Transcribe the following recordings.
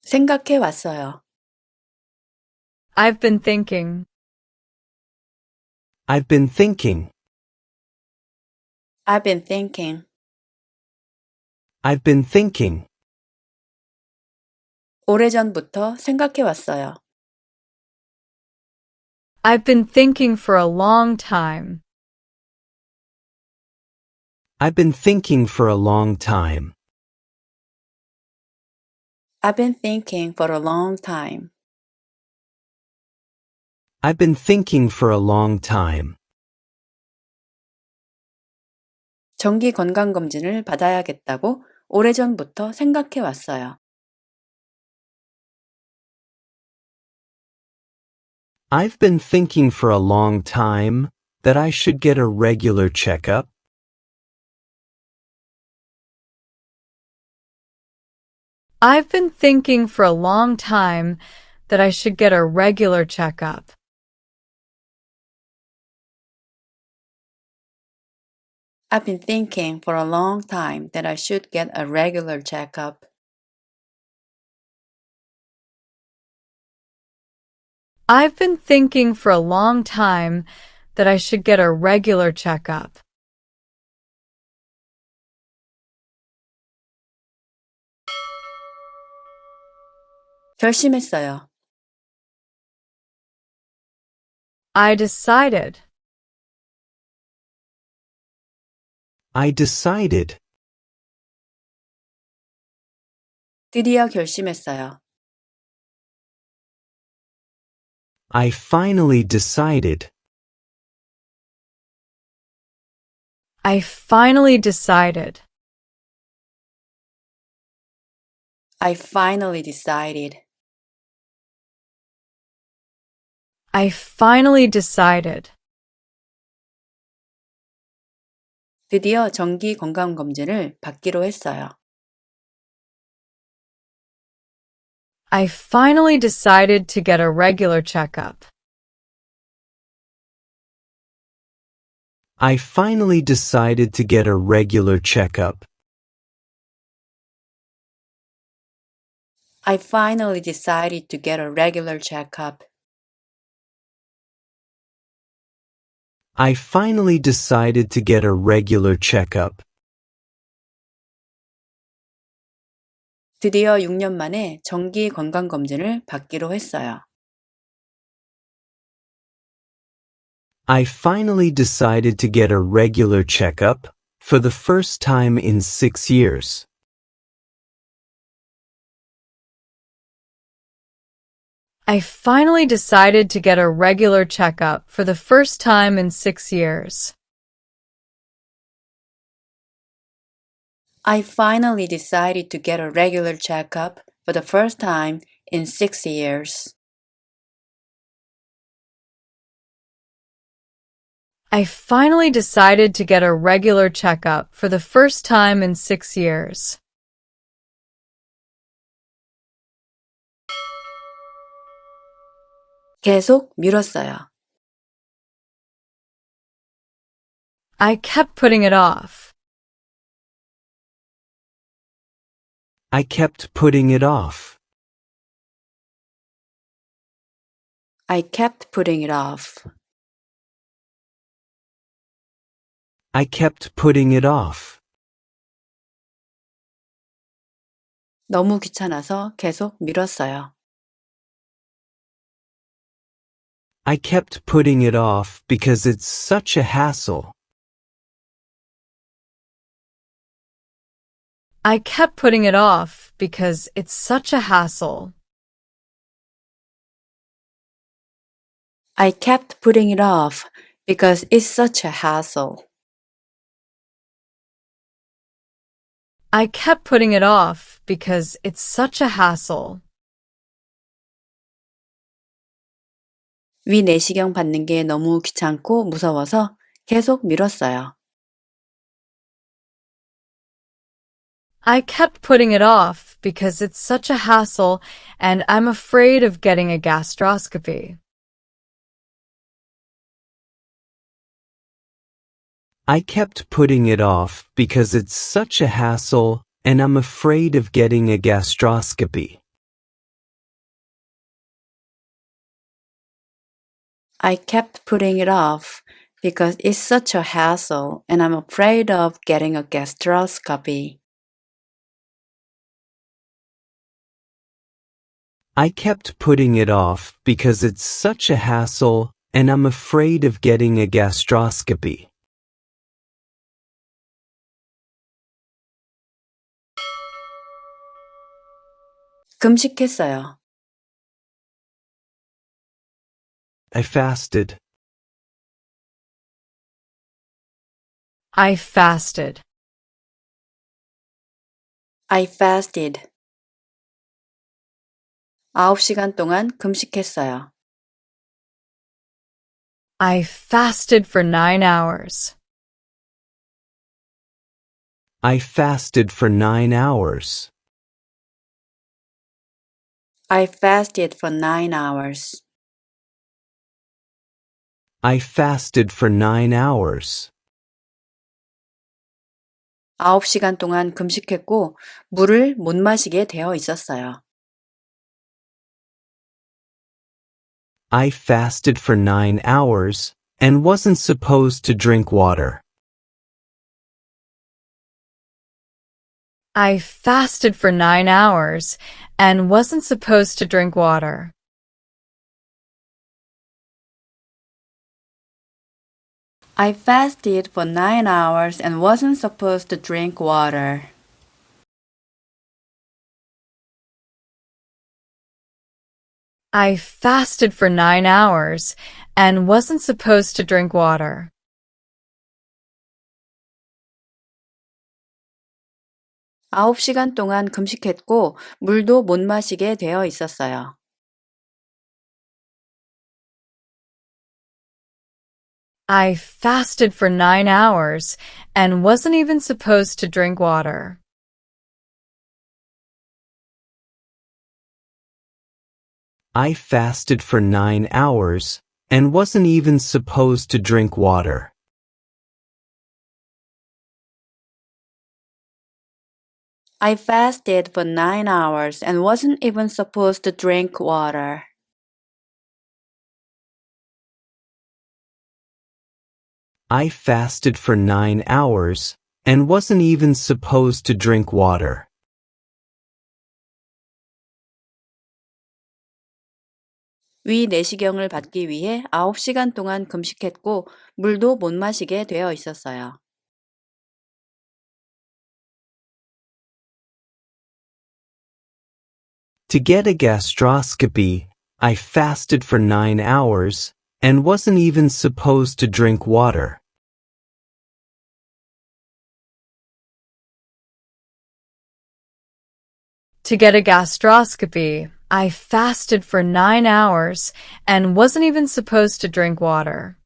생각해 왔어요. I've been thinking. I've been thinking. I've been thinking. I've been thinking. 오래전부터 생각해 왔어요. I've been thinking for a long time. I've been thinking for a long time. I've been thinking for a long time. I've been thinking for a long time. 정기 건강검진을 받아야겠다고 오래전부터 생각해 왔어요. I've been thinking for a long time that I should get a regular checkup. I've been thinking for a long time that I should get a regular checkup. I've been thinking for a long time that I should get a regular checkup. I've been thinking for a long time that I should get a regular checkup. 결심했어요. I decided. I decided. 드디어 결심했어요. I finally decided. I finally decided. I finally decided. I finally decided. 드디어 정기 건강검진을 받기로 했어요. I finally decided to get a regular checkup. I finally decided to get a regular checkup. I finally decided to get a regular checkup. I finally decided to get a regular checkup. 드디어 6년 만에 정기 건강검진을 받기로 했어요. I finally decided to get a regular checkup for the first time in 6 years. I finally decided to get a regular checkup for the first time in 6 years. I finally decided to get a regular checkup for the first time in 6 years. I finally decided to get a regular checkup for the first time in 6 years. 계속 미뤘어요. I kept putting it off. I kept putting it off. I kept putting it off. I kept putting it off. 너무 귀찮아서 계속 미뤘어요. I kept putting it off because it's such a hassle. I kept putting it off because it's such a hassle. I kept putting it off because it's such a hassle. I kept putting it off because it's such a hassle. 위 내시경 받는 게 너무 귀찮고 무서워서 계속 미뤘어요. I kept putting it off because it's such a hassle and I'm afraid of getting a gastroscopy. I kept putting it off because it's such a hassle and I'm afraid of getting a gastroscopy. I kept putting it off because it's such a hassle and I'm afraid of getting a gastroscopy. I kept putting it off because it's such a hassle and I'm afraid of getting a gastroscopy. 금식했어요. I fasted. I fasted. I fasted. 9시간 동안 금식했어요. I fasted for 9 hours. I fasted for 9 hours. I fasted for 9 hours. I fasted for 9 hours. 9시간 동안 금식했고 물을 못 마시게 되어 있었어요. I fasted for 9 hours and wasn't supposed to drink water. I fasted for 9 hours and wasn't supposed to drink water. I fasted for 9 hours and wasn't supposed to drink water. I fasted for 9 hours and wasn't supposed to drink water. 아홉 시간 동안 금식했고 물도 못 마시게 되어 있었어요. I fasted for 9 hours and wasn't even supposed to drink water. I fasted for 9 hours and wasn't even supposed to drink water. I fasted for 9 hours and wasn't even supposed to drink water. I fasted for 9 hours and wasn't even supposed to drink water. 위 내시경을 받기 위해 9시간 동안 금식했고 물도 못 마시게 되어 있었어요. To get a gastroscopy, I fasted for 9 hours and wasn't even supposed to drink water. To get a gastroscopy, I fasted for 9 hours and wasn't even supposed to drink water.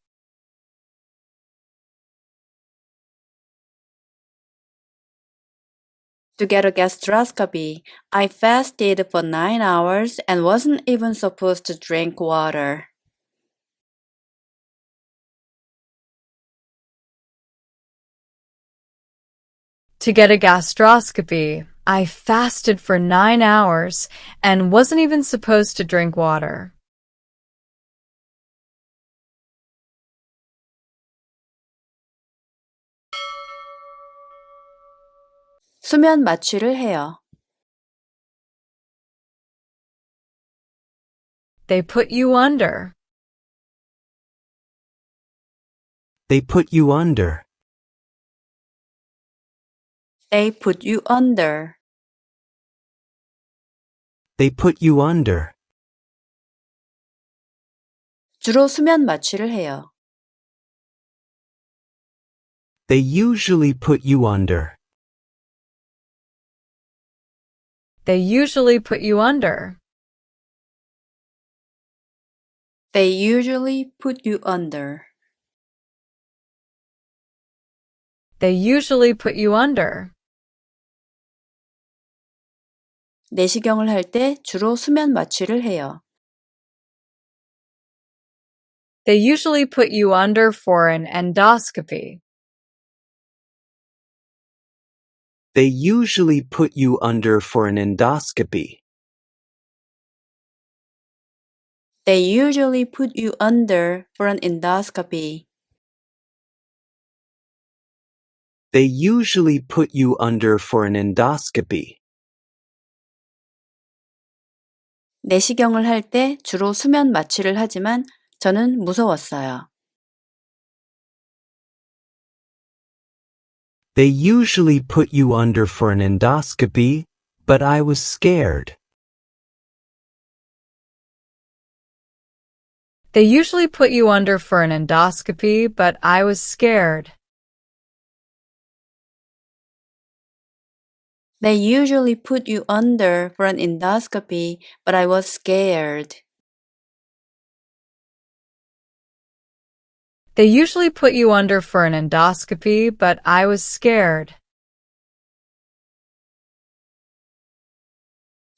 To get a gastroscopy, I fasted for 9 hours and wasn't even supposed to drink water. To get a gastroscopy, I fasted for 9 hours and wasn't even supposed to drink water. 수면 마취를 해요. They put you under. They put you under. They put you under. They put you under. 주로 수면 마취를 해요. They usually put you under. They usually put you under. They usually put you under. They usually put you under. 내시경을 할 때 주로 수면 마취를 해요. They usually put you under for an endoscopy. They usually put you under for an endoscopy. They usually put you under for an endoscopy. They usually put you under for an endoscopy. 내시경을 할 때 주로 수면 마취를 하지만 저는 무서웠어요. They usually put you under for an endoscopy, but I was scared. They usually put you under for an endoscopy, but I was scared. They usually put you under for an endoscopy, but I was scared. They usually put you under for an endoscopy, but I was scared.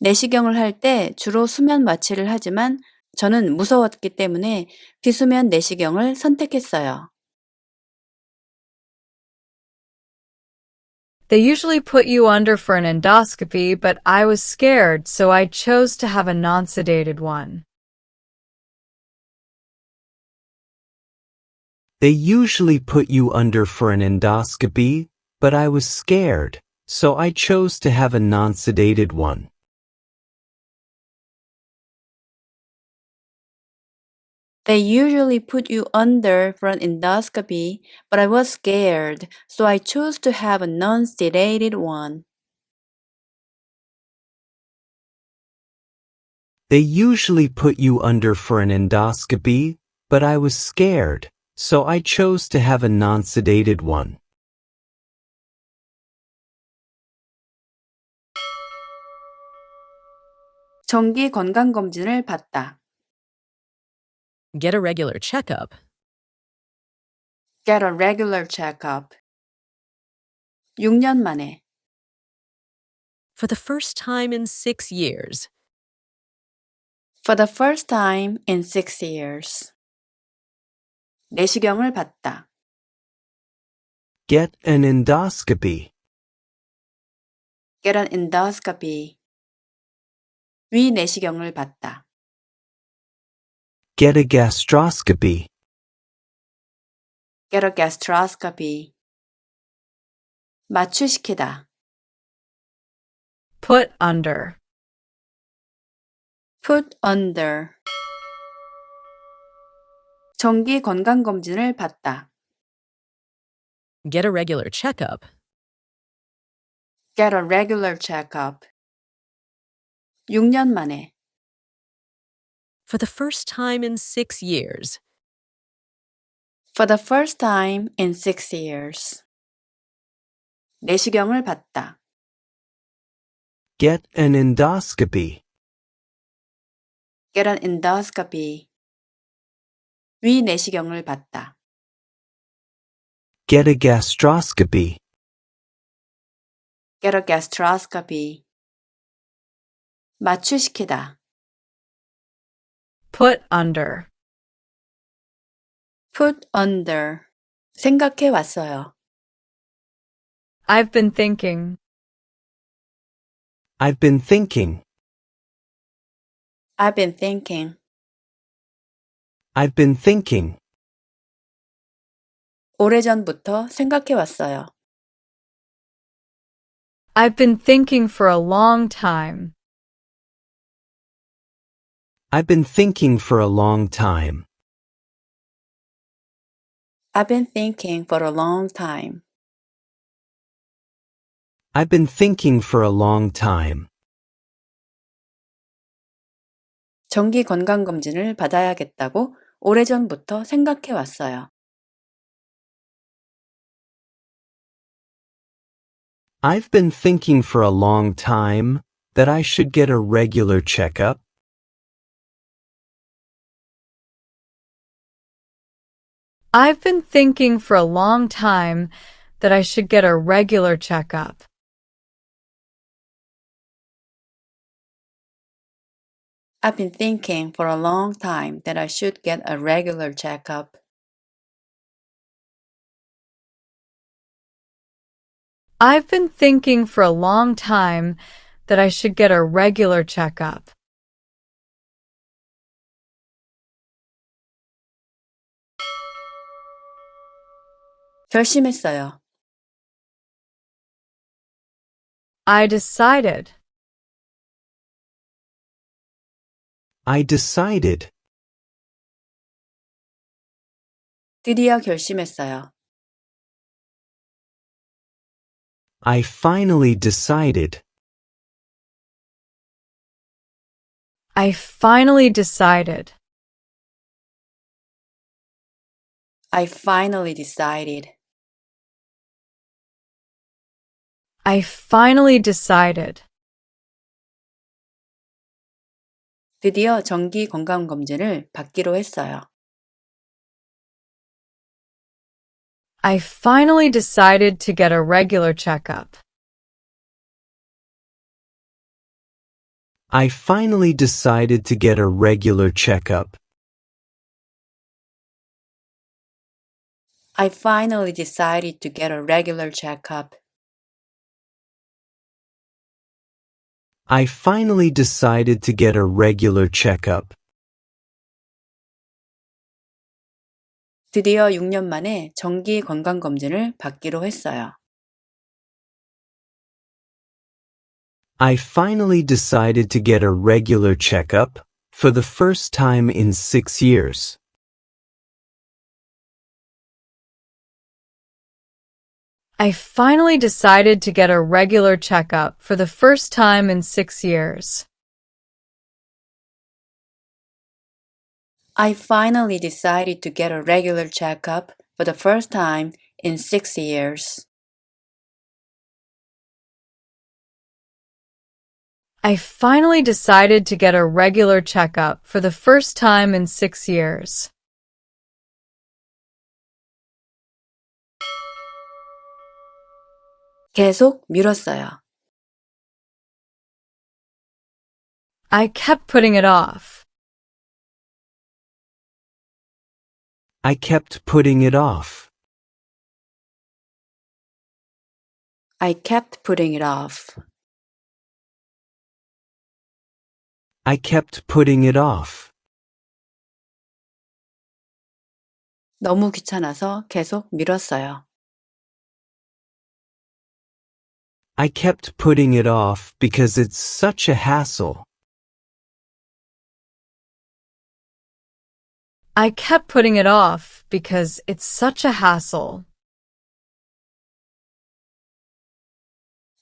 내시경을 할 때 주로 수면 마취를 하지만 저는 무서웠기 때문에 비수면 내시경을 선택했어요. They usually put you under for an endoscopy, but I was scared, so I chose to have a non-sedated one. They usually put you under for an endoscopy, but I was scared, so I chose to have a non-sedated one. They usually put you under for an endoscopy, but I was scared, so I chose to have a non-sedated one. They usually put you under for an endoscopy, but I was scared, so I chose to have a non-sedated one. 정기 건강검진을 받다. Get a regular checkup. Get a regular checkup. 6년 만에. For the first time in 6 years. For the first time in 6 years. 내시경을 받다. Get an endoscopy. Get an endoscopy. 위 내시경을 받다. Get a gastroscopy. Get a gastroscopy. 마취시키다. Put under. Put under. 정기 건강검진을 받다. Get a regular checkup. Get a regular checkup. 6년 만에. For the first time in 6 years. For the first time in 6 years. 내시경을 받다. Get an endoscopy. Get an endoscopy. 위 내시경을 받다. Get a gastroscopy. Get a gastroscopy. 마취시키다. Put under. Put under. 생각해 왔어요. I've been thinking. I've been thinking. I've been thinking. I've been thinking. 오래전부터 생각해 왔어요. I've been thinking for a long time. I've been thinking for a long time. I've been thinking for a long time. I've been thinking for a long time. 정기 건강검진을 받아야겠다고 오래전부터 생각해 왔어요. I've been thinking for a long time that I should get a regular checkup. I've been thinking for a long time that I should get a regular checkup. I've been thinking for a long time that I should get a regular checkup. I've been thinking for a long time that I should get a regular checkup. 결심했어요. I decided. I decided. 드디어 결심했어요. I finally decided. I finally decided. I finally decided. I finally decided. 드디어 정기 건강검진을 받기로 했어요. I finally decided to get a regular checkup. I finally decided to get a regular checkup. I finally decided to get a regular checkup. I finally decided to get a regular checkup. 드디어 6년 만에 정기 건강검진을 받기로 했어요. I finally decided to get a regular checkup for the first time in 6 years. I finally decided to get a regular checkup for the first time in 6 years. I finally decided to get a regular checkup for the first time in 6 years. I finally decided to get a regular checkup for the first time in 6 years. 계속 미뤘어요. I kept putting it off. I kept putting it off. I kept putting it off. I kept putting it off. 너무 귀찮아서 계속 미뤘어요. I kept putting it off because it's such a hassle. I kept putting it off because it's such a hassle.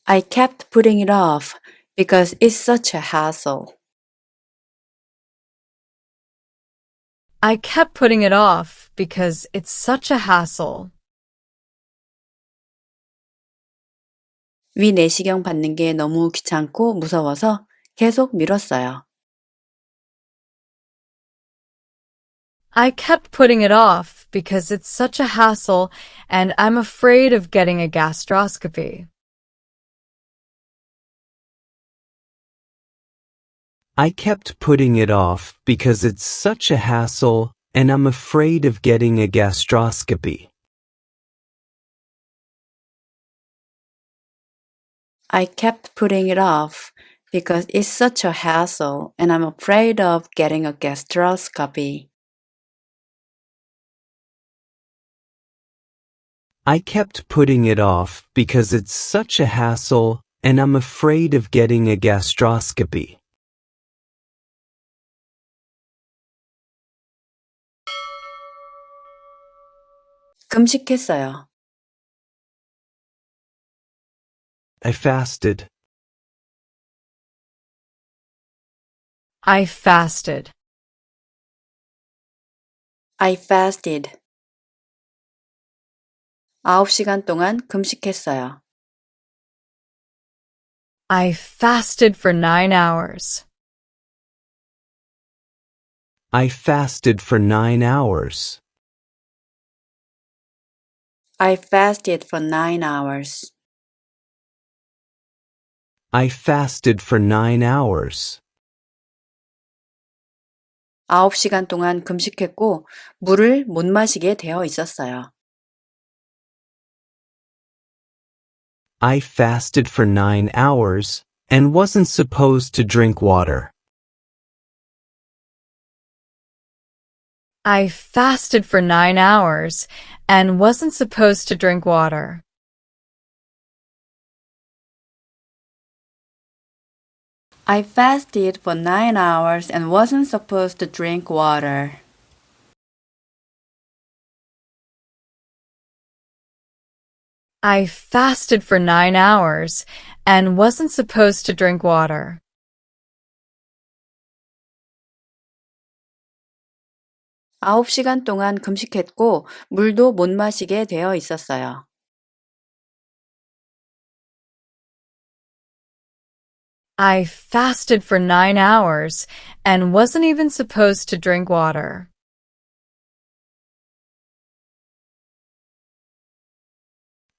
I kept putting it off because it's such a hassle. I kept putting it off because it's such a hassle. 위 내시경 받는 게 너무 귀찮고 무서워서 계속 미뤘어요. I kept putting it off because it's such a hassle and I'm afraid of getting a gastroscopy. I kept putting it off because it's such a hassle and I'm afraid of getting a gastroscopy. I kept putting it off because it's such a hassle and I'm afraid of getting a gastroscopy. I kept putting it off because it's such a hassle and I'm afraid of getting a gastroscopy. 금식했어요. I fasted. I fasted. I fasted. 9시간 동안 금식했어요. I fasted for 9 hours. I fasted for 9 hours. I fasted for 9 hours. I fasted for 9 hours. 9시간 동안 금식했고 물을 못 마시게 되어 있었어요. I fasted for 9 hours and wasn't supposed to drink water. I fasted for 9 hours and wasn't supposed to drink water. I fasted for 9 hours and wasn't supposed to drink water. I fasted for 9 hours and wasn't supposed to drink water. 9시간 동안 금식했고 물도 못 마시게 되어 있었어요. I fasted for 9 hours and wasn't even supposed to drink water.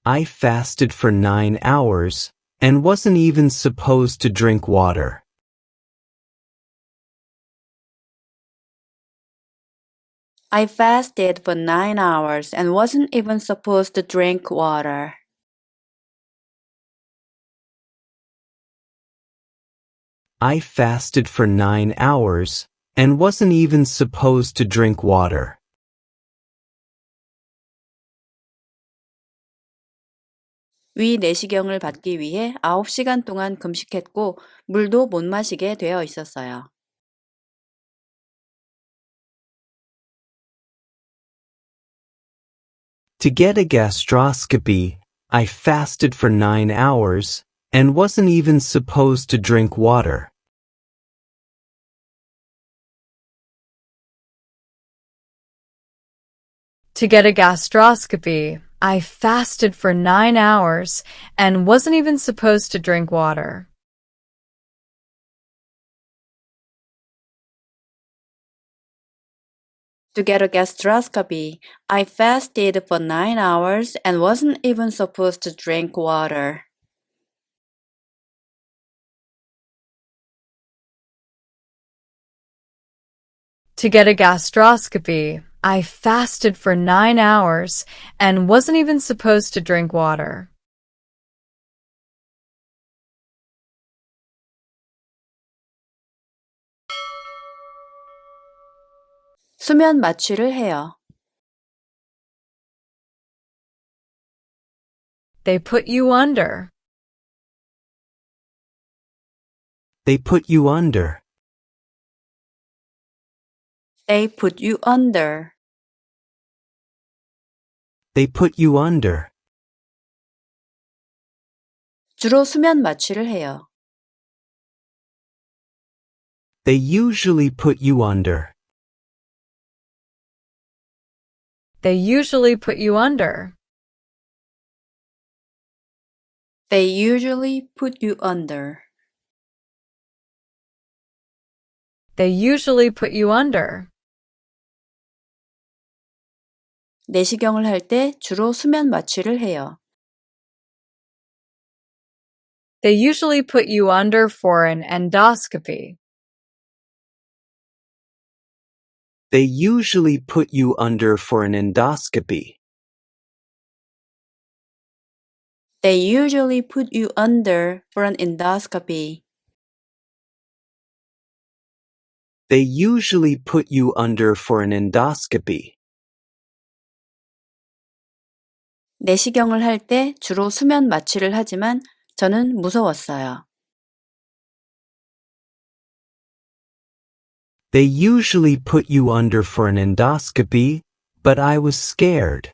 I fasted for 9 hours and wasn't even supposed to drink water. I fasted for 9 hours and wasn't even supposed to drink water. I fasted for 9 hours and wasn't even supposed to drink water. 위 내시경을 받기 위해 9시간 동안 금식했고 물도 못 마시게 되어 있었어요. To get a gastroscopy, I fasted for 9 hours and wasn't even supposed to drink water. To get a gastroscopy, I fasted for 9 hours and wasn't even supposed to drink water. To get a gastroscopy, I fasted for 9 hours and wasn't even supposed to drink water. To get a gastroscopy, I fasted for 9 hours and wasn't even supposed to drink water. 수면 마취를 해요. They put you under. They put you under. They put you under. They put you under. 주로 수면 마취를 해요. They usually put you under. They usually put you under. They usually put you under. They usually put you under. 내시경을 할 때 주로 수면 마취를 해요. They usually put you under for an endoscopy. They usually put you under for an endoscopy. They usually put you under for an endoscopy. They usually put you under for an endoscopy. 내시경을 할 때 주로 수면 마취를 하지만 저는 무서웠어요. They usually put you under for an endoscopy, but I was scared.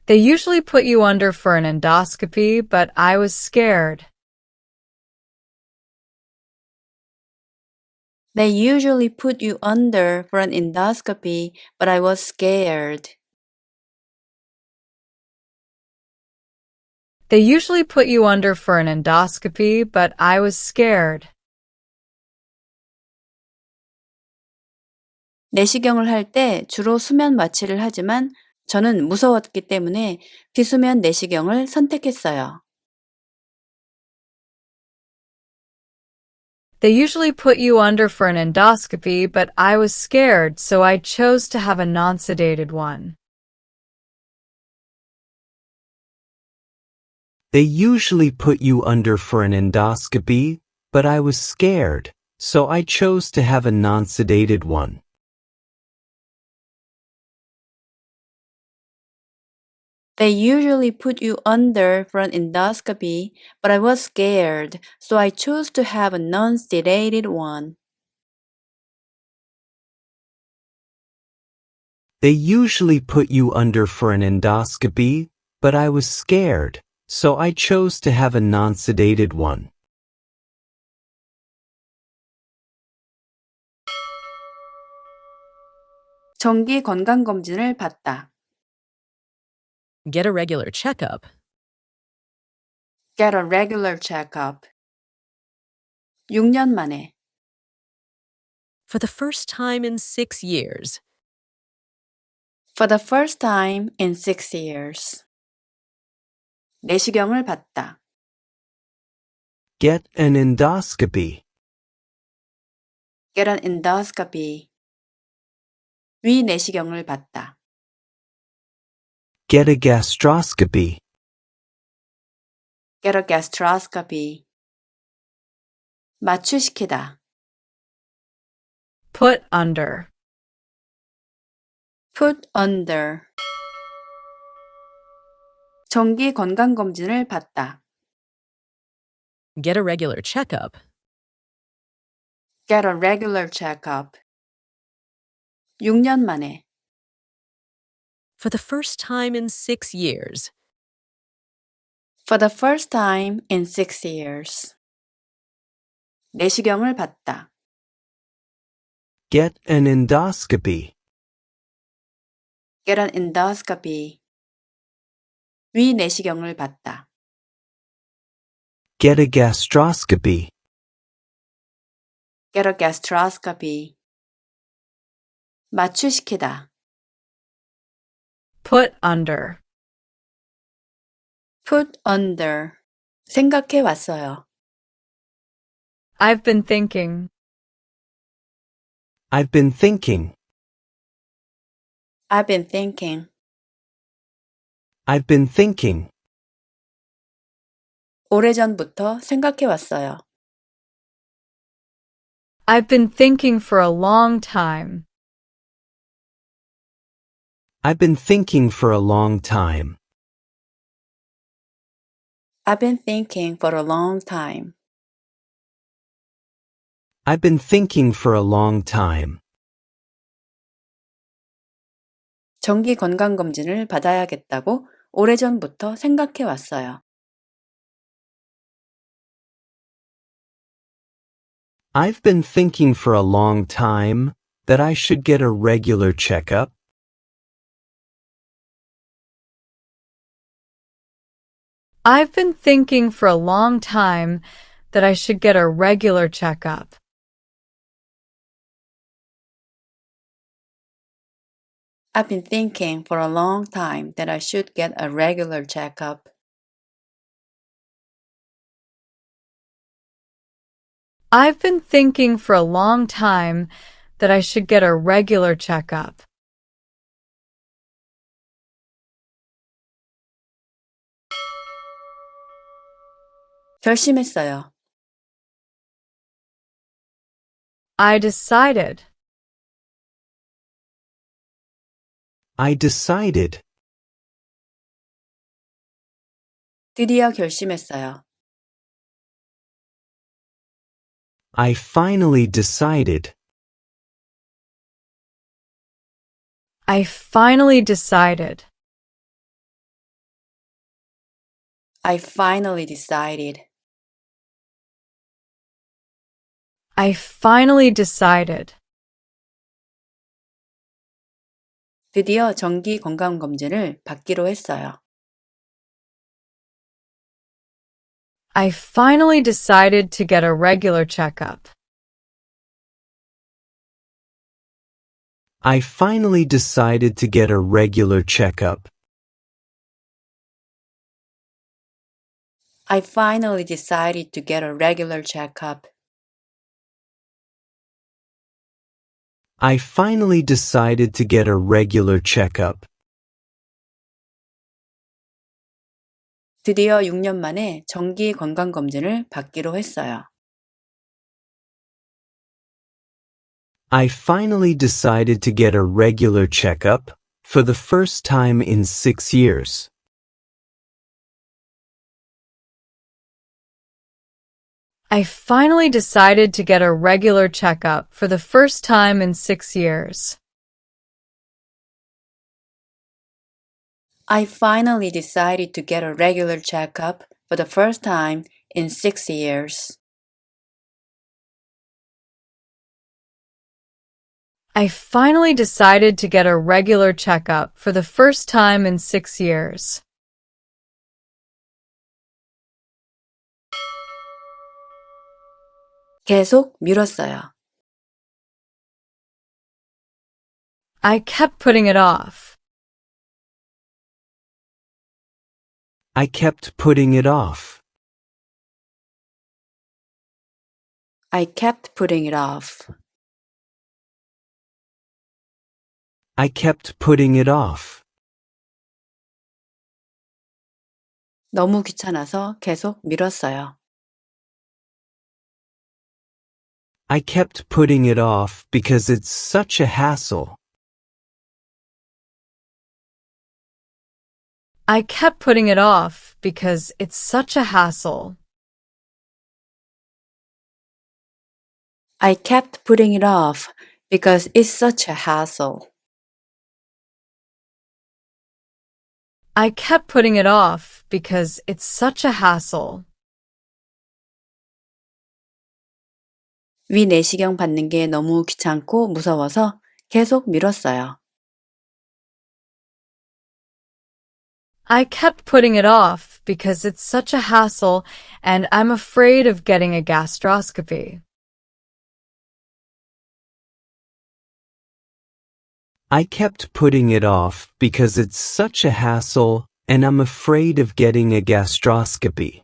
They usually put you under for an endoscopy, but I was scared. They usually put you under for an endoscopy, but I was scared. They usually put you under for an endoscopy, but I was scared. 내시경을 할 때 주로 수면 마취를 하지만 저는 무서웠기 때문에 비수면 내시경을 선택했어요. They usually put you under for an endoscopy, but I was scared, so I chose to have a non-sedated one. They usually put you under for an endoscopy, but I was scared, so I chose to have a non-sedated one. They usually put you under for an endoscopy, but I was scared, so I chose to have a non-sedated one. They usually put you under for an endoscopy, but I was scared, so I chose to have a non-sedated one. 정기 건강검진을 받다. Get a regular checkup. Get a regular checkup. 6년 만에. For the first time in 6 years. For the first time in 6 years. 내시경을 받다. Get an endoscopy. Get an endoscopy. 위 내시경을 받다. Get a gastroscopy. Get a gastroscopy. 마취시키다. Put under. Put under. 정기 건강검진을 받다. Get a regular checkup. Get a regular checkup. 6년 만에. For the first time in 6 years. For the first time in 6 years. 내시경을 받다. Get an endoscopy. Get an endoscopy. 위 내시경을 받다. Get a gastroscopy. Get a gastroscopy. 마취시키다. Put under. Put under. 생각해 왔어요. I've been thinking. I've been thinking. I've been thinking. I've been thinking. 오래전부터 생각해 왔어요. I've been thinking for a long time. I've been thinking for a long time. I've been thinking for a long time. I've been thinking for a long time. 정기 건강검진을 받아야겠다고 오래전부터 생각해 왔어요. I've been thinking for a long time that I should get a regular checkup. I've been thinking for a long time that I should get a regular checkup. I've been thinking for a long time that I should get a regular checkup. I've been thinking for a long time that I should get a regular checkup. 결심했어요. I decided. I decided. 드디어 결심했어요. I finally decided. I finally decided. I finally decided. I finally decided. 드디어 정기 건강검진을 받기로 했어요. I finally decided to get a regular checkup. I finally decided to get a regular checkup. I finally decided to get a regular checkup. I finally decided to get a regular checkup. 드디어 6년 만에 정기 건강검진을 받기로 했어요. I finally decided to get a regular checkup for the first time in 6 years. I finally decided to get a regular checkup for the first time in 6 years. I finally decided to get a regular checkup for the first time in 6 years. I finally decided to get a regular checkup for the first time in 6 years. 계속 미뤘어요. I kept putting it off. I kept putting it off. I kept putting it off. I kept putting it off. 너무 귀찮아서 계속 미뤘어요. I kept putting it off because it's such a hassle. I kept putting it off because it's such a hassle. I kept putting it off because it's such a hassle. I kept putting it off because it's such a hassle. 위 내시경 받는 게 너무 귀찮고 무서워서 계속 미뤘어요. I kept putting it off because it's such a hassle and I'm afraid of getting a gastroscopy. I kept putting it off because it's such a hassle and I'm afraid of getting a gastroscopy.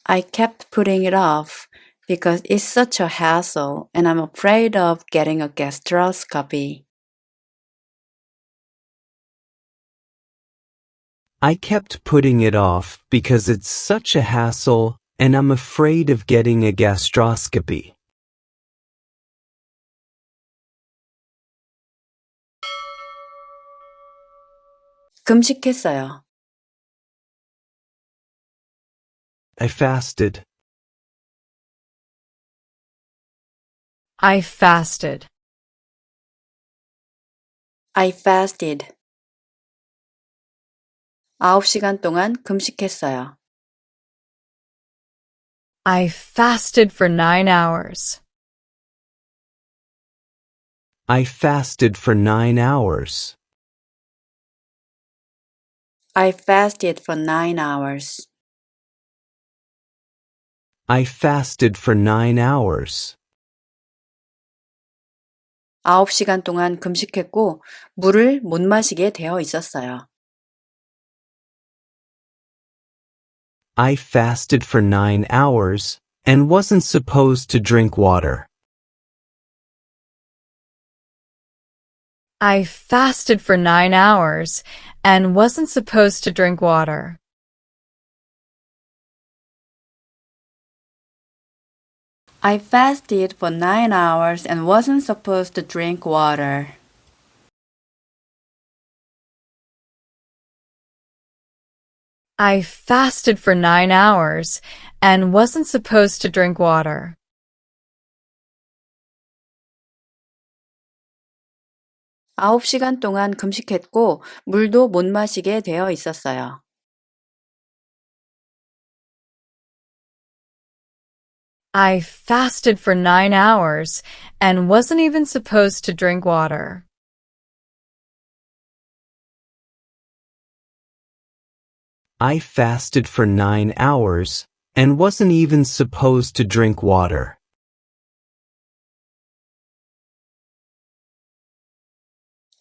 I kept putting it off because it's such a hassle and I'm afraid of getting a gastroscopy. I kept putting it off because it's such a hassle and I'm afraid of getting a gastroscopy. 금식했어요. I fasted. I fasted. I fasted. 9시간 동안 금식했어요. I fasted for 9 hours. I fasted for 9 hours. I fasted for 9 hours. I fasted for 9 hours. 9시간 동안 금식했고 물을 못 마시게 되어 있었어요. I fasted for 9 hours and wasn't supposed to drink water. I fasted for 9 hours and wasn't supposed to drink water. I fasted for 9 hours and wasn't supposed to drink water. I fasted for 9 hours and wasn't supposed to drink water. 아홉 시간 동안 금식했고 물도 못 마시게 되어 있었어요. I fasted for 9 hours and wasn't even supposed to drink water. I fasted for 9 hours and wasn't even supposed to drink water.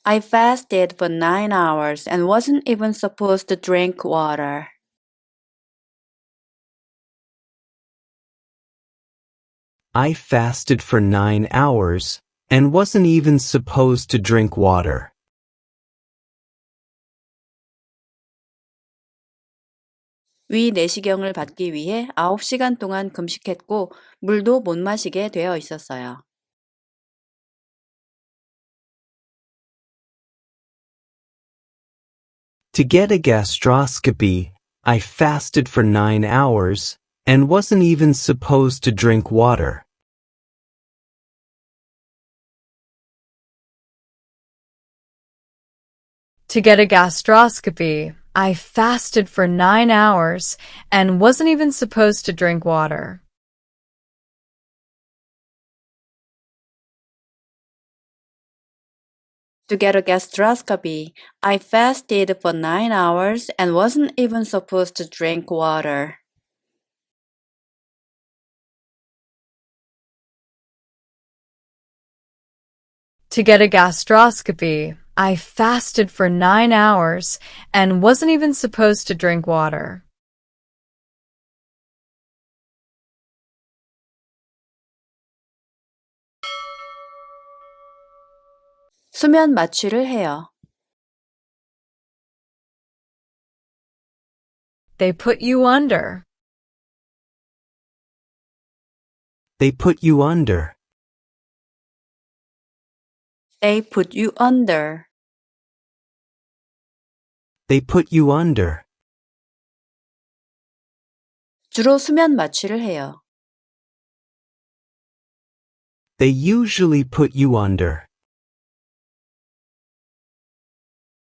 I fasted for 9 hours and wasn't even supposed to drink water. I fasted for 9 hours and wasn't even supposed to drink water. 위 내시경을 받기 위해 9시간 동안 금식했고 물도 못 마시게 되어 있었어요. To get a gastroscopy, I fasted for 9 hours and wasn't even supposed to drink water. To get a gastroscopy, I fasted for 9 hours and wasn't even supposed to drink water. To get a gastroscopy, I fasted for 9 hours and wasn't even supposed to drink water. To get a gastroscopy, I fasted for 9 hours and wasn't even supposed to drink water. 수면 마취를 해요. They put you under. They put you under. They put you under. They put you under. 주로 수면 마취를 해요. They usually put you under.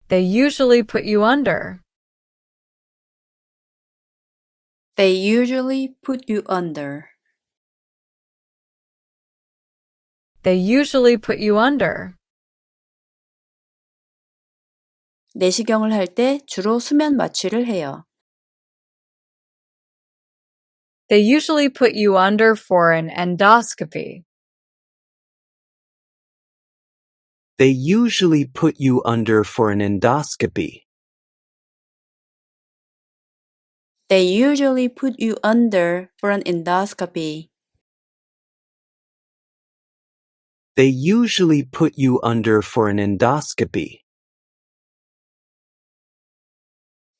They usually put you under. They usually put you under. They usually put you under. 내시경을 할 때 주로 수면 마취를 해요. They usually put you under for an endoscopy. They usually put you under for an endoscopy. They usually put you under for an endoscopy. They usually put you under for an endoscopy.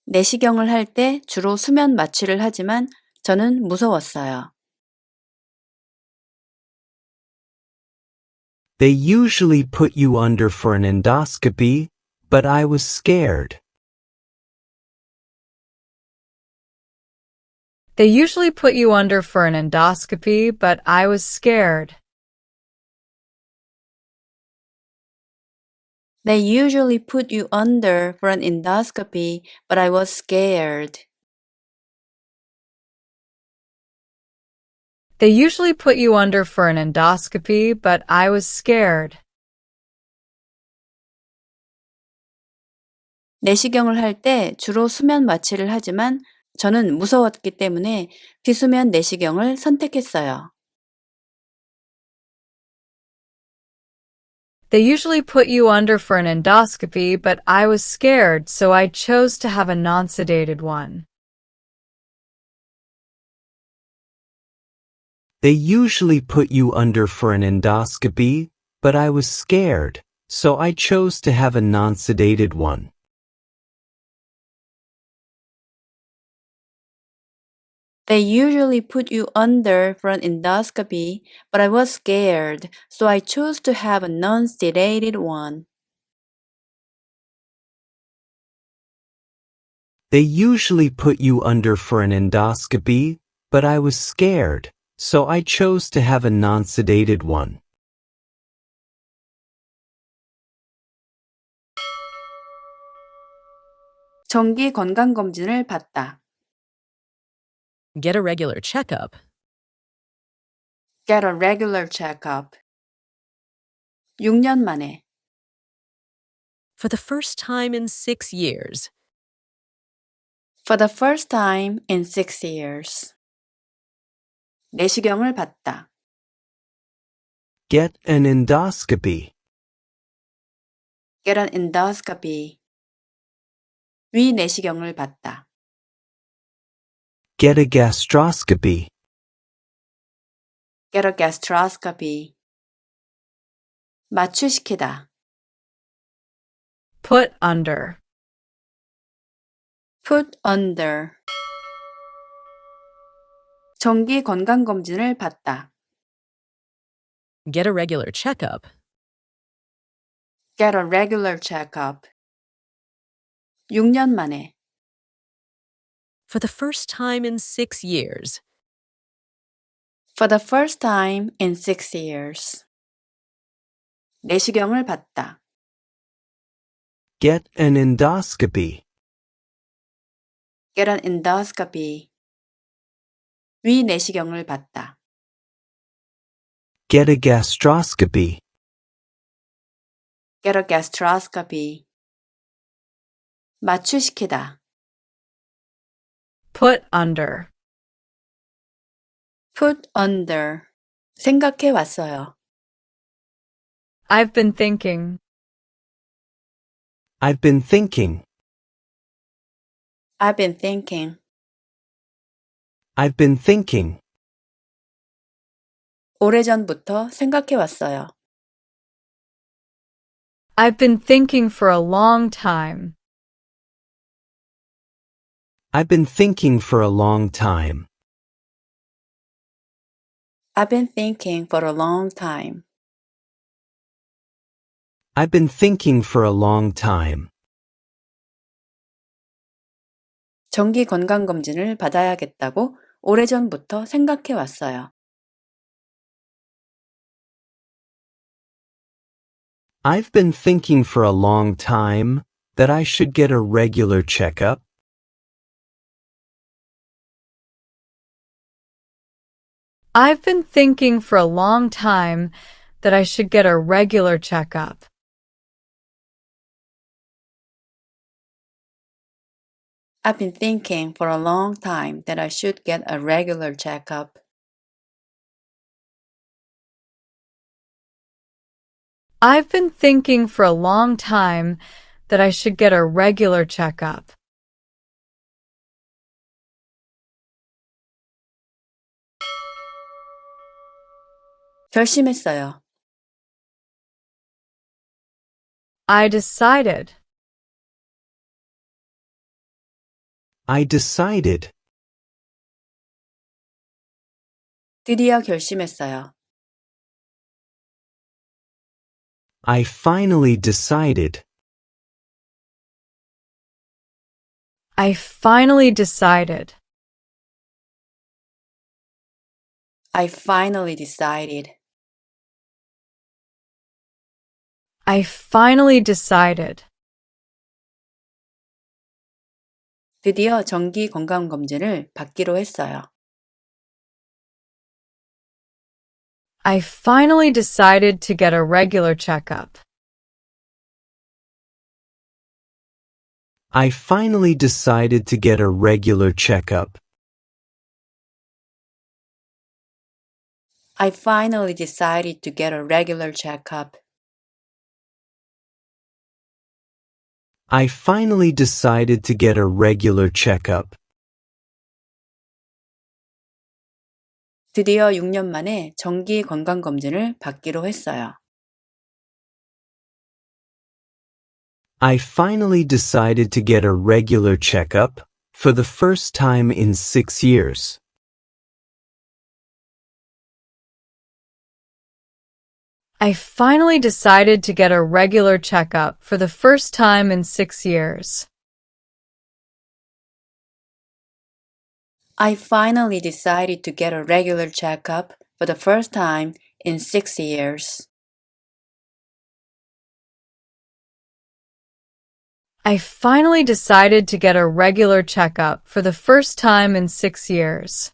내시경을 할 때 주로 수면 마취를 하지만 저는 무서웠어요. They usually put you under for an endoscopy, but I was scared. They usually put you under for an endoscopy, but I was scared. They usually put you under for an endoscopy, but I was scared. They usually put you under for an endoscopy, but I was scared. 내시경을 할 때 주로 수면 마취를 하지만 저는 무서웠기 때문에 비수면 내시경을 선택했어요. They usually put you under for an endoscopy, but I was scared, so I chose to have a non-sedated one. They usually put you under for an endoscopy, but I was scared, so I chose to have a non-sedated one. They usually put you under for an endoscopy, but I was scared, so I chose to have a non-sedated one. They usually put you under for an endoscopy, but I was scared, so I chose to have a non-sedated one. 정기 건강검진을 받다. Get a regular checkup. Get a regular checkup. 6년 만에. For the first time in 6 years. For the first time in 6 years. 내시경을 받다. Get an endoscopy. Get an endoscopy. 위 내시경을 받다. Get a gastroscopy. Get a gastroscopy. 마취시키다. Put under. Put under. 정기 건강검진을 받다. Get a regular checkup. Get a regular checkup. 6년 만에. For the first time in 6 years. For the first time in 6 years. 내시경을 받다. Get an endoscopy. Get an endoscopy. 위 내시경을 받다. Get a gastroscopy. Get a gastroscopy. 마취시키다. Put under. Put under. 생각해 왔어요. I've been thinking. I've been thinking. I've been thinking. I've been thinking. 오래전부터 생각해 왔어요. I've been thinking for a long time. I've been thinking for a long time. I've been thinking for a long time. I've been thinking for a long time. 정기 건강검진을 받아야겠다고 오래전부터 생각해 왔어요. I've been thinking for a long time that I should get a regular checkup. I've been thinking for a long time that I should get a regular checkup. I've been thinking for a long time that I should get a regular checkup. I've been thinking for a long time that I should get a regular checkup. 결심했어요. I decided. I decided. 드디어 결심했어요. I finally decided. I finally decided. I finally decided. I finally decided. 드디어 정기 건강검진을 받기로 했어요. I finally decided to get a regular checkup. I finally decided to get a regular checkup. I finally decided to get a regular checkup. I finally decided to get a regular checkup. 드디어 6년 만에 정기 건강검진을 받기로 했어요. I finally decided to get a regular checkup for the first time in 6 years. I finally decided to get a regular checkup for the first time in 6 years. I finally decided to get a regular checkup for the first time in 6 years. I finally decided to get a regular checkup for the first time in 6 years.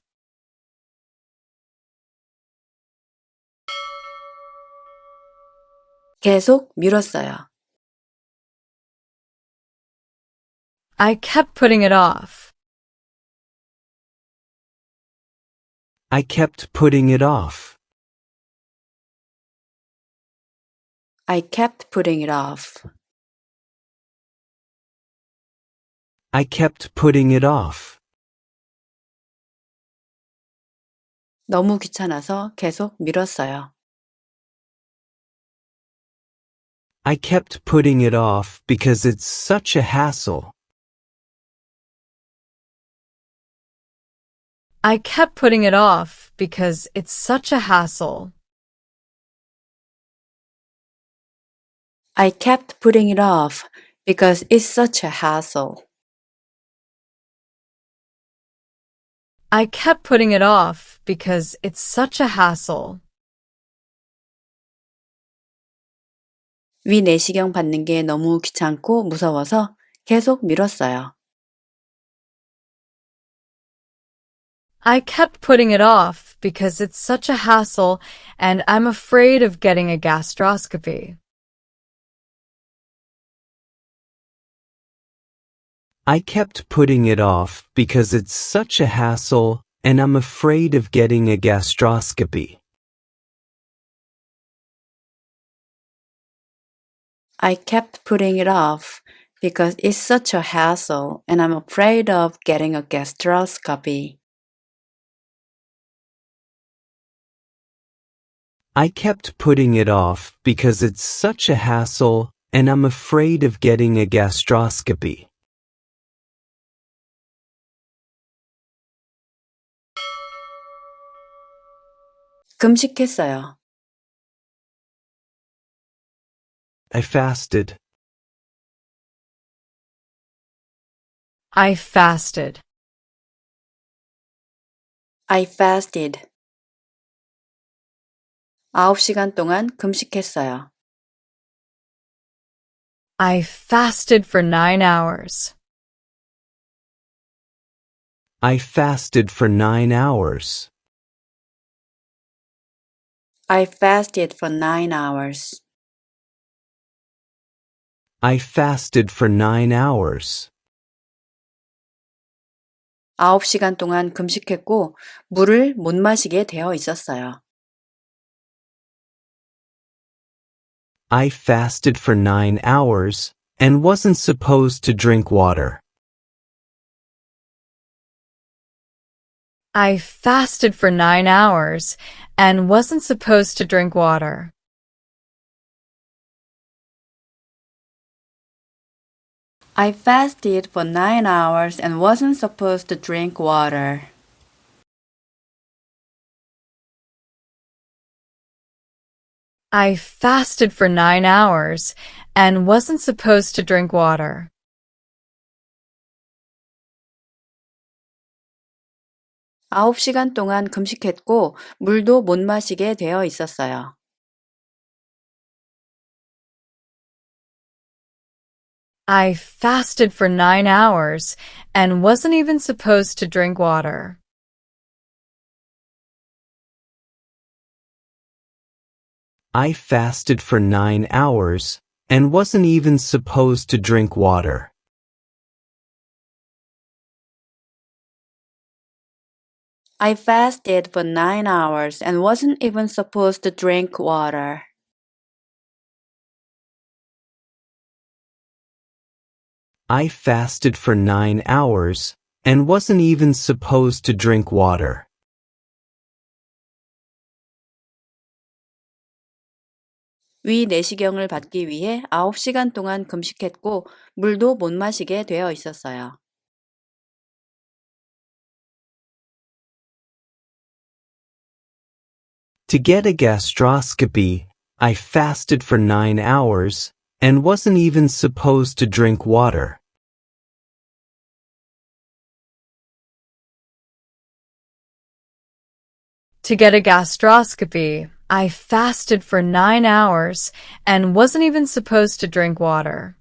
계속 미뤘어요. I kept putting it off. I kept putting it off. I kept putting it off. I kept putting it off. 너무 귀찮아서 계속 미뤘어요. I kept putting it off because it's such a hassle. I kept putting it off because it's such a hassle. I kept putting it off because it's such a hassle. I kept putting it off because it's such a hassle. 위 내시경 받는 게 너무 귀찮고 무서워서 계속 미뤘어요. I kept putting it off because it's such a hassle and I'm afraid of getting a gastroscopy. I kept putting it off because it's such a hassle and I'm afraid of getting a gastroscopy. I kept putting it off because it's such a hassle and I'm afraid of getting a gastroscopy. I kept putting it off because it's such a hassle and I'm afraid of getting a gastroscopy. 금식했어요. I fasted. I fasted. I fasted. 9시간 동안 금식했어요. I fasted for 9 hours. I fasted for 9 hours. I fasted for 9 hours. I fasted for 9 hours. 9시간 동안 금식했고 물을 못 마시게 되어 있었어요. I fasted for 9 hours and wasn't supposed to drink water. I fasted for 9 hours and wasn't supposed to drink water. I fasted for 9 hours and wasn't supposed to drink water. I fasted for 9 hours and wasn't supposed to drink water. 아홉 시간 동안 금식했고 물도 못 마시게 되어 있었어요. I fasted for 9 hours and wasn't even supposed to drink water. I fasted for 9 hours and wasn't even supposed to drink water. I fasted for 9 hours and wasn't even supposed to drink water. I fasted for 9 hours and wasn't even supposed to drink water. 위 내시경을 받기 위해 9시간 동안 금식했고 물도 못 마시게 되어 있었어요. To get a gastroscopy, I fasted for 9 hours and wasn't even supposed to drink water. To get a gastroscopy, I fasted for 9 hours and wasn't even supposed to drink water.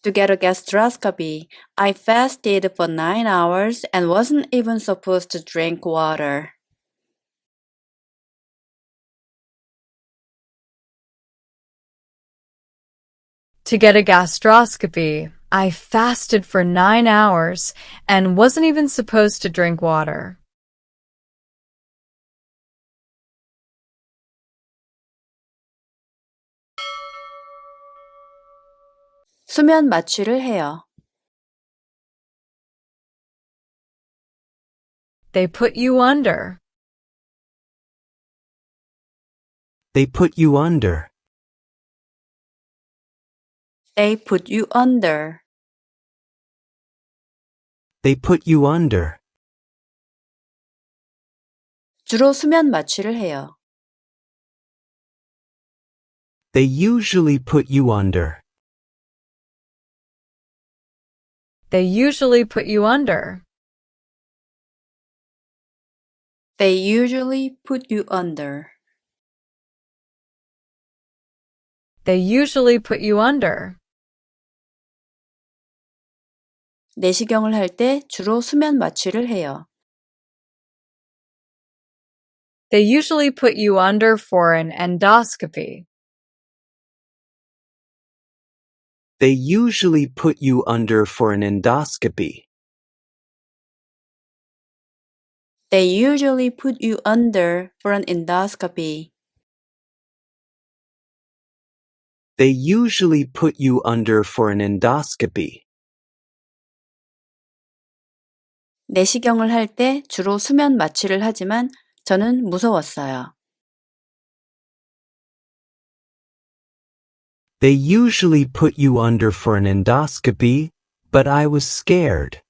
To get a gastroscopy, I fasted for 9 hours and wasn't even supposed to drink water. To get a gastroscopy, I fasted for 9 hours and wasn't even supposed to drink water. 수면 마취를 해요. They put you under. They put you under. They put you under. They put you under. 주로 수면 마취를 해요. They usually put you under. They usually put you under. They usually put you under. They usually put you under. 내시경을 할 때 주로 수면 마취를 해요. They usually put you under for an endoscopy. They usually put you under for an endoscopy. They usually put you under for an endoscopy. They usually put you under for an endoscopy. 내시경을 할 때 주로 수면 마취를 하지만 저는 무서웠어요. They usually put you under for an endoscopy, but I was scared.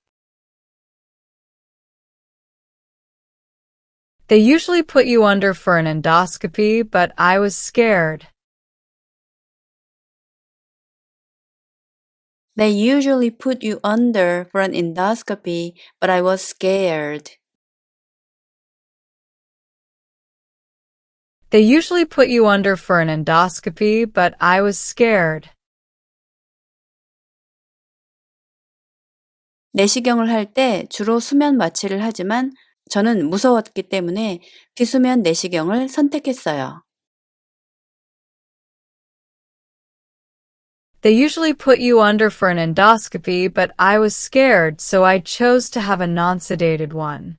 They usually put you under for an endoscopy, but I was scared. They usually put you under for an endoscopy, but I was scared. They usually put you under for an endoscopy, but I was scared. 내시경을 할 때 주로 수면 마취를 하지만 저는 무서웠기 때문에 비수면 내시경을 선택했어요. They usually put you under for an endoscopy, but I was scared, so I chose to have a non-sedated one.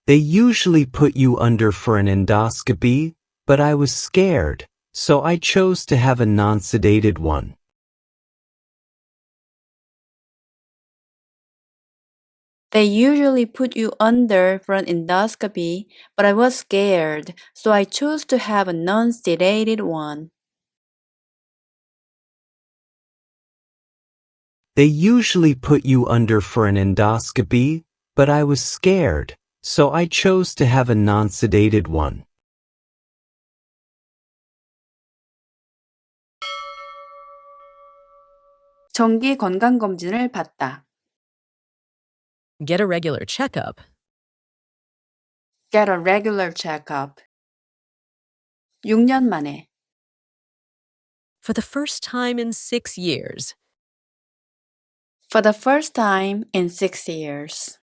They usually put you under for an endoscopy, but I was scared, so I chose to have a non-sedated one. They usually put you under for an endoscopy, but I was scared, so I chose to have a non-sedated one. They usually put you under for an endoscopy, but I was scared, so I chose to have a non-sedated one. 정기 건강검진을 받다. Get a regular checkup. Get a regular checkup. 6년 만에. For the first time in 6 years. For the first time in 6 years.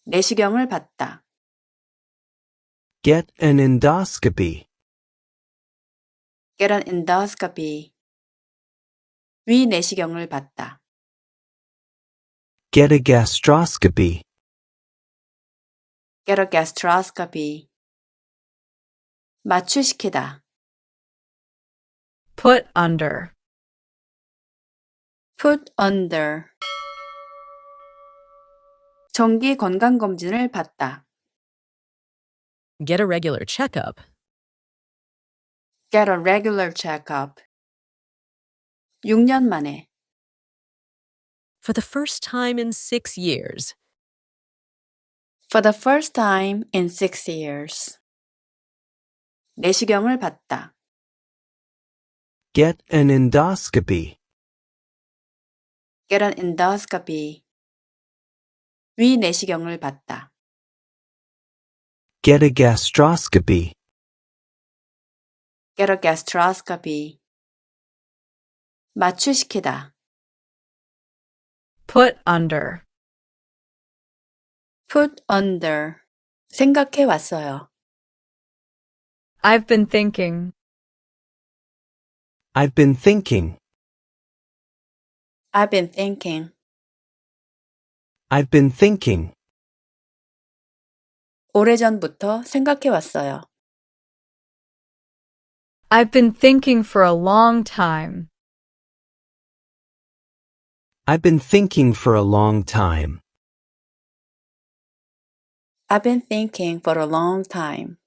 내시경을 받다. Get an endoscopy. Get an endoscopy. 위 내시경을 받다. Get a gastroscopy. Get a gastroscopy. 마취시키다. Put under. Put under. 정기 건강검진을 받다. Get a regular checkup. Get a regular checkup. 6년 만에. For the first time in 6 years. For the first time in 6 years. 내시경을 받다. Get an endoscopy. Get an endoscopy. 위 내시경을 받다. Get a gastroscopy. Get a gastroscopy. 마취시키다. Put under. Put under. 생각해 왔어요. I've been thinking. I've been thinking. I've been thinking. I've been thinking. 오래전부터 생각해 왔어요. I've been thinking for a long time. I've been thinking for a long time. I've been thinking for a long time.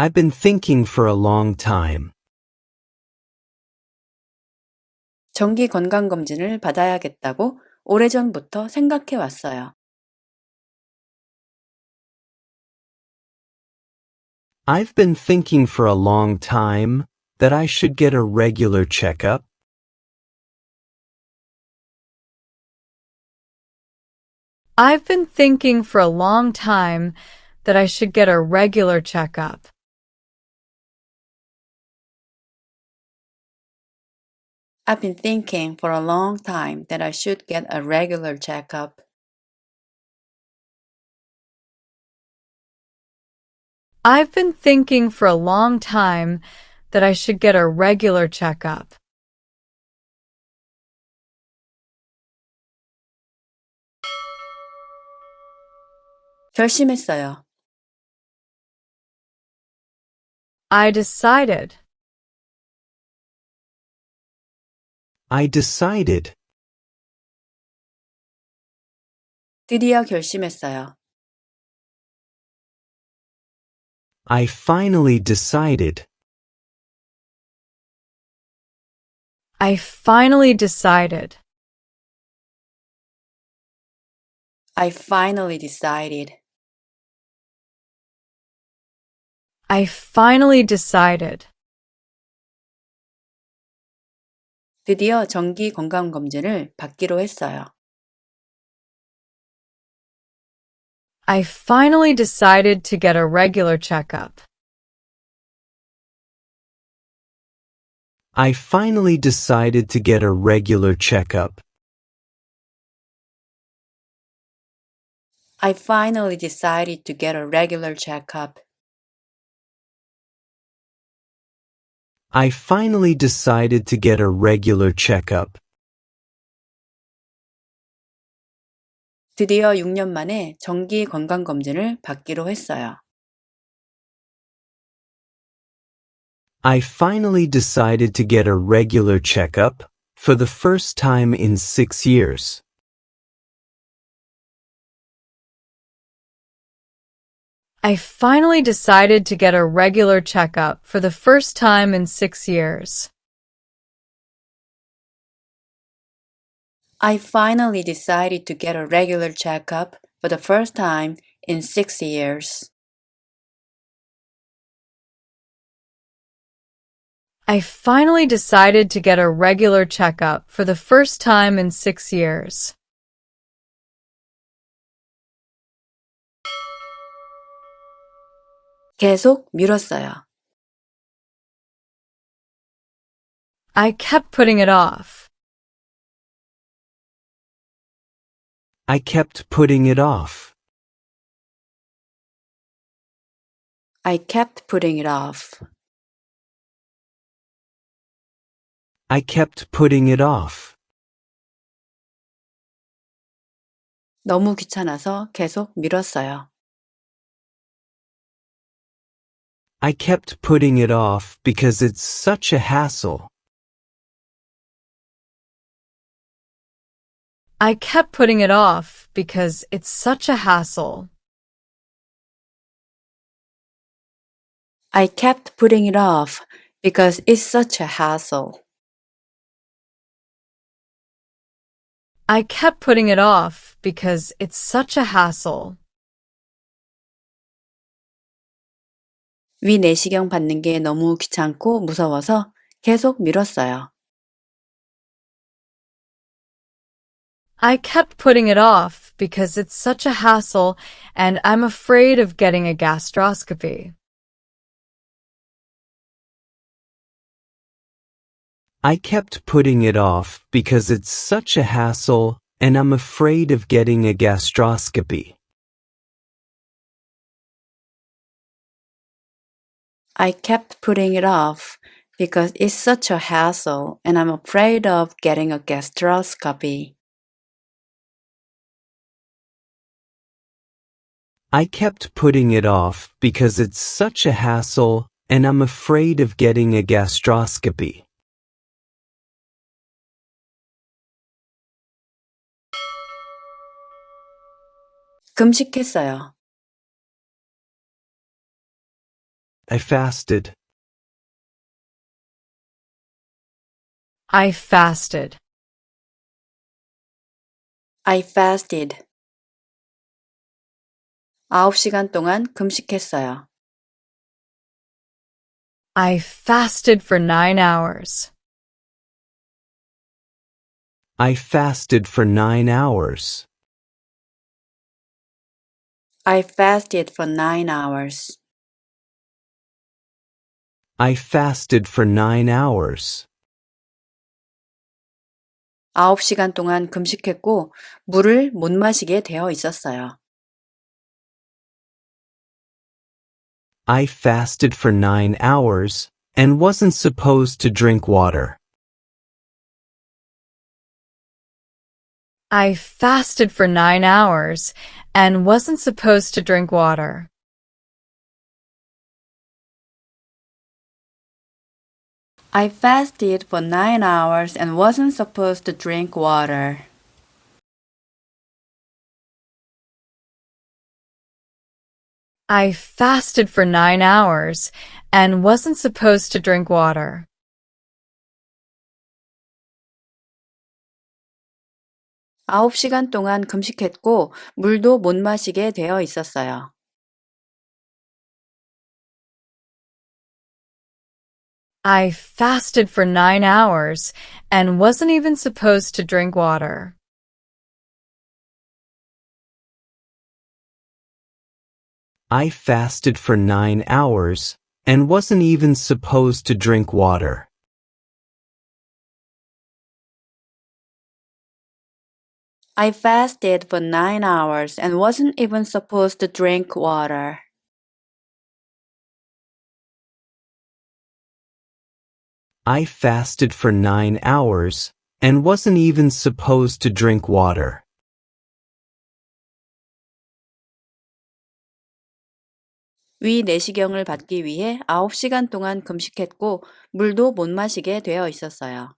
I've been thinking for a long time. 정기 건강검진을 받아야겠다고 오래전부터 생각해 왔어요. I've been thinking for a long time that I should get a regular checkup. I've been thinking for a long time that I should get a regular checkup. I've been thinking for a long time that I should get a regular checkup. I've been thinking for a long time that I should get a regular checkup. 결심했어요. I decided. I decided. 드디어 결심했어요. I finally decided. I finally decided. I finally decided. I finally decided. 드디어 정기 건강검진을 받기로 했어요. I finally decided to get a regular checkup. I finally decided to get a regular checkup. I finally decided to get a regular checkup. I finally decided to get a regular checkup. 드디어 6년 만에 정기 건강검진을 받기로 했어요. I finally decided to get a regular checkup for the first time in 6 years. I finally decided to get a regular checkup for the first time in 6 years. I finally decided to get a regular checkup for the first time in 6 years. I finally decided to get a regular checkup for the first time in 6 years. 계속 미뤘어요. I kept putting it off. I kept putting it off. I kept putting it off. I kept putting it off. 너무 귀찮아서 계속 미뤘어요. I kept putting it off because it's such a hassle. I kept putting it off because it's such a hassle. I kept putting it off because it's such a hassle. I kept putting it off because it's such a hassle. 위내시경 받는 게 너무 귀찮고 무서워서 계속 미뤘어요. I kept putting it off because it's such a hassle and I'm afraid of getting a gastroscopy. I kept putting it off because it's such a hassle and I'm afraid of getting a gastroscopy. I kept putting it off because it's such a hassle and I'm afraid of getting a gastroscopy. I kept putting it off because it's such a hassle and I'm afraid of getting a gastroscopy. 금식했어요. I fasted. I fasted. I fasted. 9시간 동안 금식했어요. I fasted for 9 hours. I fasted for 9 hours. I fasted for 9 hours. I fasted for 9 hours. 9시간 동안 금식했고 물을 못 마시게 되어 있었어요. I fasted for 9 hours and wasn't supposed to drink water. I fasted for 9 hours and wasn't supposed to drink water. I fasted for 9 hours and wasn't supposed to drink water. I fasted for 9 hours and wasn't supposed to drink water. 아홉 시간 동안 금식했고 물도 못 마시게 되어 있었어요. I fasted for 9 hours and wasn't even supposed to drink water. I fasted for 9 hours and wasn't even supposed to drink water. I fasted for 9 hours and wasn't even supposed to drink water. I fasted for 9 hours and wasn't even supposed to drink water. 위 내시경을 받기 위해 9시간 동안 금식했고 물도 못 마시게 되어 있었어요.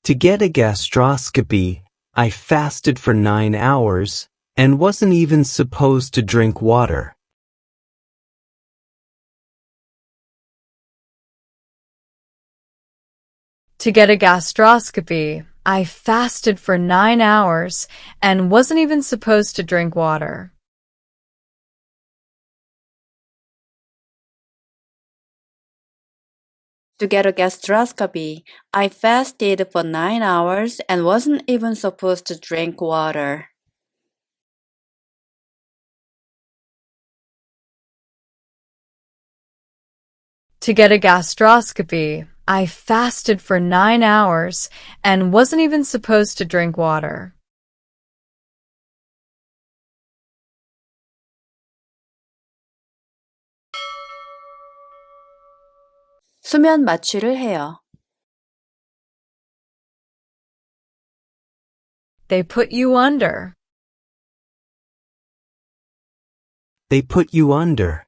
To get a gastroscopy, I fasted for 9 hours and wasn't even supposed to drink water. To get a gastroscopy, I fasted for 9 hours and wasn't even supposed to drink water. To get a gastroscopy, I fasted for 9 hours and wasn't even supposed to drink water. To get a gastroscopy, I fasted for 9 hours and wasn't even supposed to drink water. 수면 마취를 해요. They put you under. They put you under.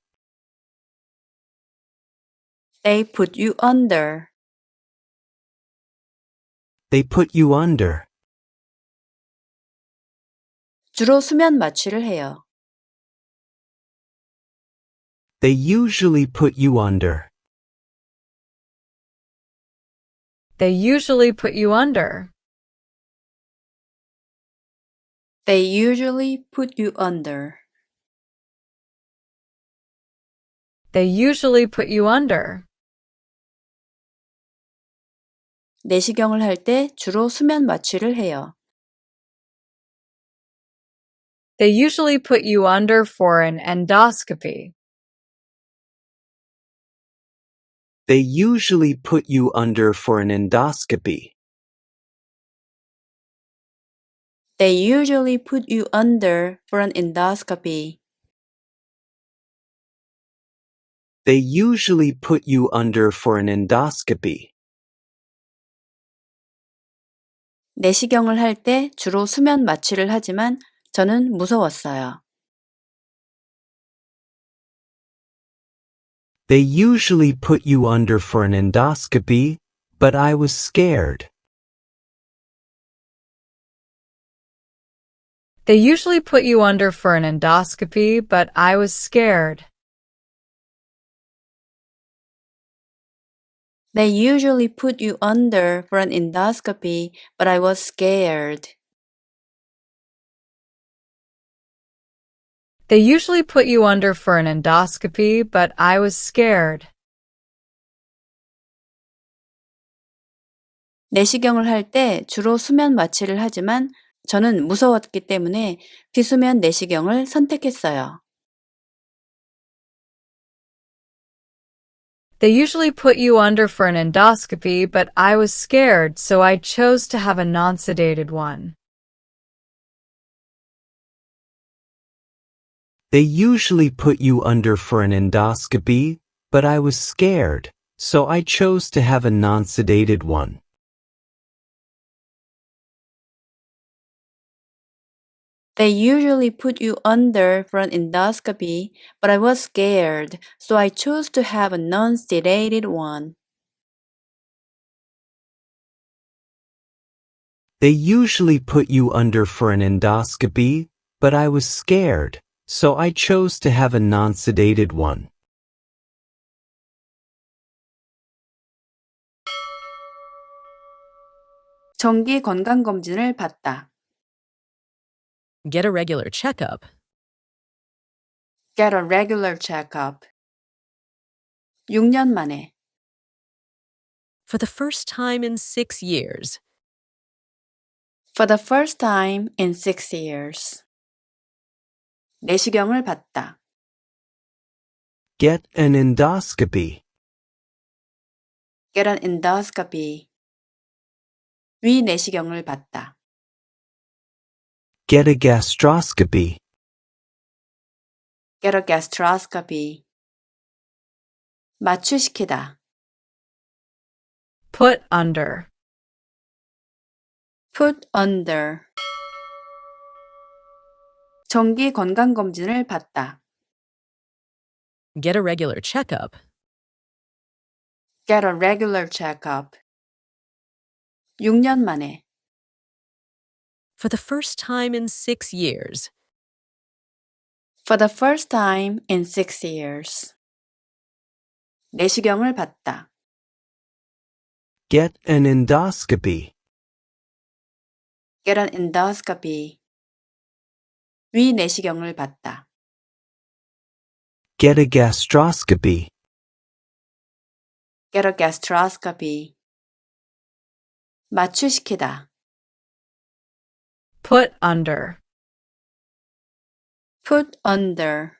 They put you under. They put you under. 주로 수면 마취를 해요. They usually put you under. They usually put you under. They usually put you under. They usually put you under. 내시경을 할 때 주로 수면 마취를 해요. They usually put you under for an endoscopy. They usually put you under for an endoscopy. They usually put you under for an endoscopy. They usually put you under for an endoscopy. 내시경을 할 때 주로 수면 마취를 하지만 저는 무서웠어요. They usually put you under for an endoscopy, but I was scared. They usually put you under for an endoscopy, but I was scared. They usually put you under for an endoscopy, but I was scared. They usually put you under for an endoscopy, but I was scared. 내시경을 할 때 주로 수면 마취를 하지만 저는 무서웠기 때문에 비수면 내시경을 선택했어요. They usually put you under for an endoscopy, but I was scared, so I chose to have a non-sedated one. They usually put you under for an endoscopy, but I was scared, so I chose to have a non-sedated one. They usually put you under for an endoscopy, but I was scared, so I chose to have a non-sedated one. They usually put you under for an endoscopy, but I was scared, so I chose to have a non-sedated one. 정기 건강검진을 받다. Get a regular checkup. Get a regular checkup. 6년 만에. For the first time in 6 years. For the first time in 6 years. 내시경을 받다. Get an endoscopy. Get an endoscopy. 위 내시경을 받다. Get a gastroscopy. Get a gastroscopy. 마취시키다. Put under. Put under. 정기 건강검진을 받다. Get a regular checkup. Get a regular checkup. 6년 만에. For the first time in 6 years. For the first time in 6 years. 내시경을 받다. Get an endoscopy. Get an endoscopy. 위 내시경을 받다. Get a gastroscopy. Get a gastroscopy. 마취시키다. Put under. Put under.